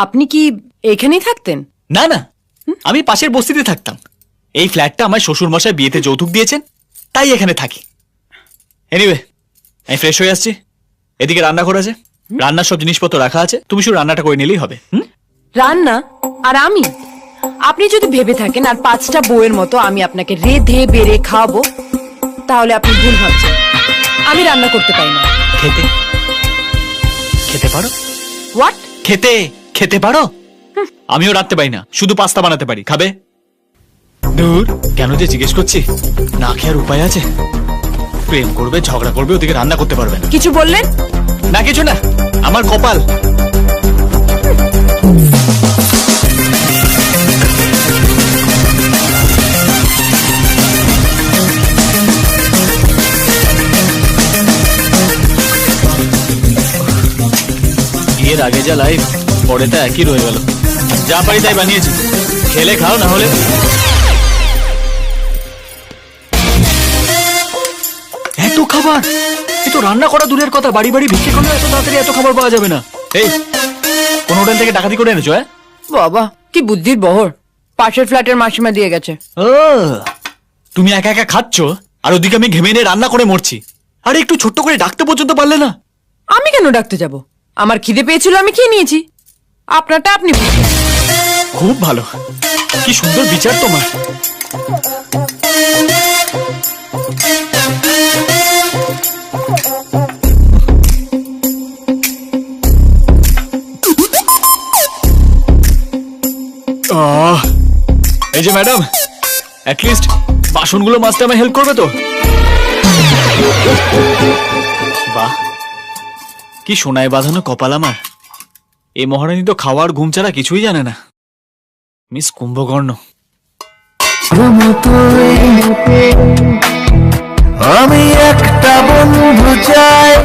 আপনি কি এখানেই থাকতেন? না না, আমি পাশের বস্তিতে থাকতাম। এই ফ্ল্যাটটা আমার শ্বশুর মশাই বিয়েতে যৌতুক দিয়েছেন, তাই এখানে থাকি। এনিওয়ে, আমি ফ্রেশ হয়ে আসছি। এদিকে রান্নাঘর আছে, রান্নার সব জিনিসপত্র রাখা আছে, তুমি শুধু রান্নাটা করে নিলেই হবে। রান্না? আর আমি? আপনি যদি ভেবে থাকেন আর 5টা বউয়ের মতো আমি আপনাকে রেধে বেড়ে খাওয়াবো, তাহলে আপনি ভুল ভাবছেন। আমি রান্না করতে পারি না। খেতে খেতে পারো? হোয়াট? খেতে খেতে পারো? আমিও রাখতে পারি না, শুধু পাস্তা বানাতে পারি। খাবে? দূর, কেন যে জিজ্ঞেস করছি, না খেয়ার উপায় আছে? প্রেম করবে, ঝগড়া করবে, ওদিকে রান্না করতে পারবে না। কিছু বললেন? না কিছু না, আমার কপাল। এর আগে যা লাইফ, পরে তা একই রয়ে গেল। যা পারি তাই বানিয়েছি, খেলে খাও, না হলে। এত খাবার! এ তো রান্না করা দূরের কথা, বাড়ি বাড়ি ভিক্ষে করলে এত তাড়াতাড়ি এত খাবার পাওয়া যাবে না। এই, কোন হোটেল থেকে ডাকাতি করে এনেছো? বাবা, কি বুদ্ধির বহর! পাশের ফ্ল্যাটের মাসিমা দিয়ে গেছে। ও, তুমি একা একা খাচ্ছ, আর ওদিকে আমি ঘেমে নিয়ে রান্না করে মরছি। আরে একটু ছোট্ট করে ডাকতে পর্যন্ত পারলে না? আমি কেন ডাকতে যাব? আমার খিদে পেয়েছিল, আমি খেয়ে নিয়েছি। আপনারটা আপনি বুঝবেন। খুব ভালো, কি সুন্দর বিচার তোমার। এই যে ম্যাডাম, অ্যাটলিস্ট বাসনগুলো মাজতে আমায় হেল্প করবে তো? বাহ, কি সোনায় বাঁধানো কপাল আমার। এই মহারানী তো খাওয়ার ঘুম ছাড়া কিছুই জানে না। মিস কুম্ভকর্ণ। আমি একটা বন্ধু চাই।